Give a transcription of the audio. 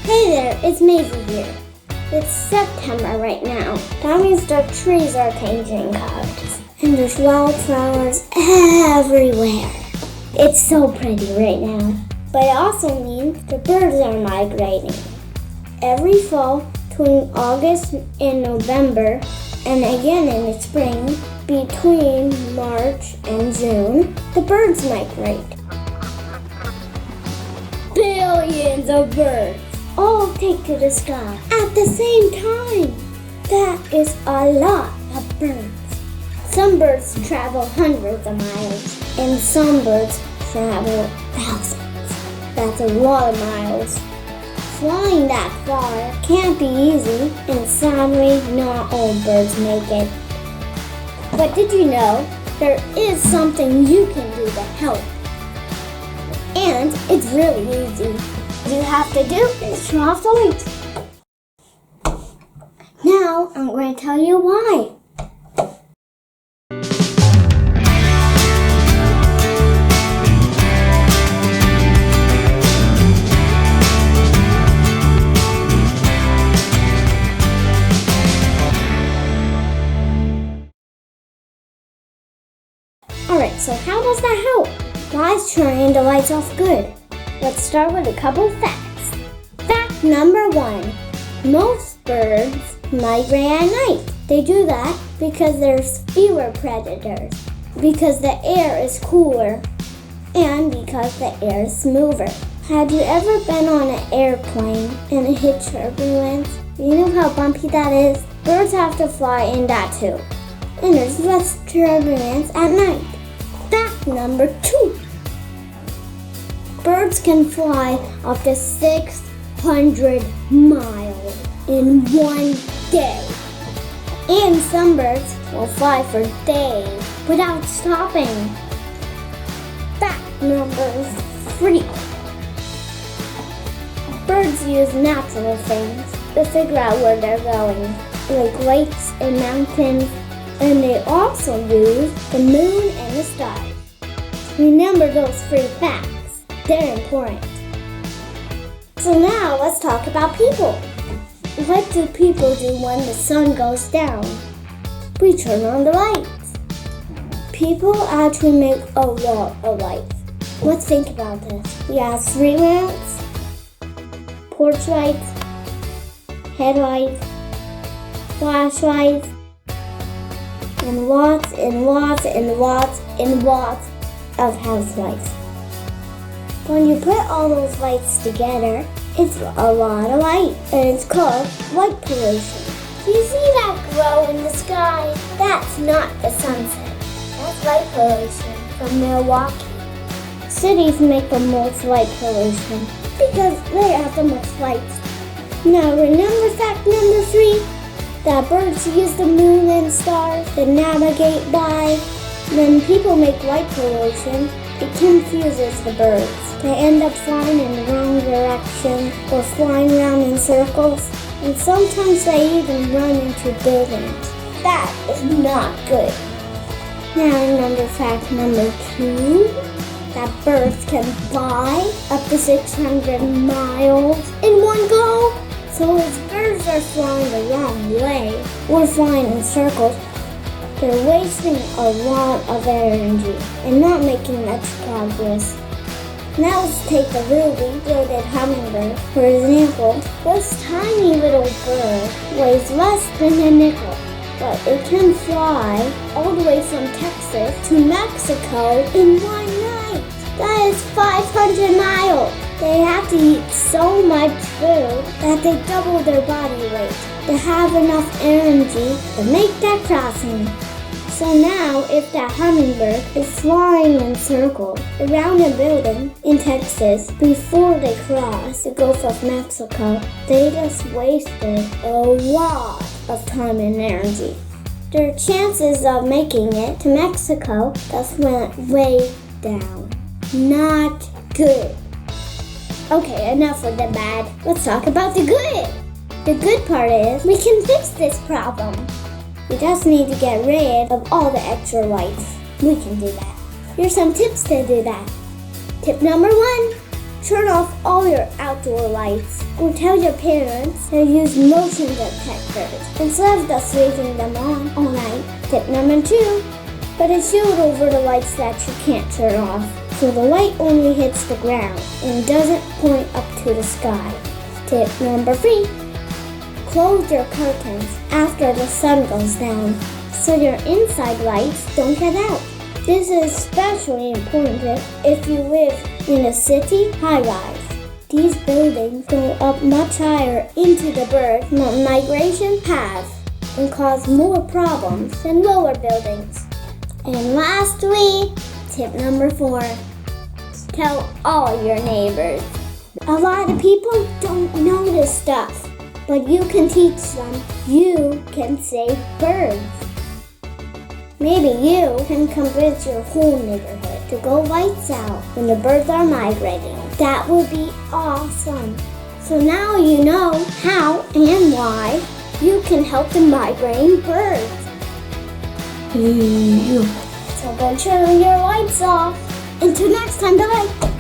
Hey there, it's Maisie here. It's September right now. That means the trees are changing colors. And there's wildflowers everywhere. It's so pretty right now. But it also means the birds are migrating. Every fall, between August and November, and again in the spring, between March and June, the birds migrate. Billions of birds all take to the sky at the same time. That is a lot of birds. Some birds travel hundreds of miles, and some birds travel thousands. That's a lot of miles. Flying that far can't be easy, and sadly, not all birds make it. But did you know there is something you can do to help? And it's really easy. All you have to do is turn off the lights. Now I'm going to tell you why. Alright, so how does that help? Why is turning the lights off good? Let's start with a couple facts. Fact number 1. Most birds migrate at night. They do that because there's fewer predators, because the air is cooler, and because the air is smoother. Have you ever been on an airplane and it hit turbulence? You know how bumpy that is? Birds have to fly in that too. And there's less turbulence at night. Fact number 2. Birds can fly up to 600 miles in one day. And some birds will fly for days without stopping. Fact number 3. Birds use natural things to figure out where they're going, like lakes and mountains, and they also use the moon and the stars. Remember those 3 facts. They're important. So now let's talk about people. What do people do when the sun goes down? We turn on the lights. People actually make a lot of lights. Let's think about this. We have street lamps, porch lights, headlights, flashlights, and lots and lots and lots and lots of house lights. When you put all those lights together, it's a lot of light, and it's called light pollution. Do you see that glow in the sky? That's not the sunset. That's light pollution from Milwaukee. Cities make the most light pollution because they have the most lights. Now remember fact number 3? That birds use the moon and stars to navigate by. When people make light pollution, it confuses the birds. They end up flying in the wrong direction or flying around in circles, and sometimes they even run into buildings. That is not good. Now remember fact number 2, that birds can fly up to 600 miles in one go. So if birds are flying the wrong way or flying in circles, they're wasting a lot of energy and not making much progress. Now let's take the ruby-throated hummingbird, for example. This tiny little bird weighs less than a nickel, but it can fly all the way from Texas to Mexico in one night. That is 500 miles. They have to eat so much food that they double their body weight to have enough energy to make that crossing. So now, if that hummingbird is flying in circles around a building in Texas before they cross the Gulf of Mexico, they just wasted a lot of time and energy. Their chances of making it to Mexico just went way down. Not good. Okay, enough with the bad. Let's talk about the good. The good part is we can fix this problem. We just need to get rid of all the extra lights. We can do that. Here's some tips to do that. Tip number 1, turn off all your outdoor lights. Or tell your parents to use motion detectors instead of just leaving them on all night. Tip number 2, put a shield over the lights that you can't turn off, so the light only hits the ground and doesn't point up to the sky. Tip number 3, close your curtains after the sun goes down, so your inside lights don't get out. This is especially important if you live in a city high-rise. These buildings go up much higher into the bird migration path and cause more problems than lower buildings. And lastly, tip number 4, tell all your neighbors. A lot of people don't know this stuff, but you can teach them. You can save birds. Maybe you can convince your whole neighborhood to go lights out when the birds are migrating. That would be awesome. So now you know how and why you can help the migrating birds. So go turn your lights off. Until next time, bye.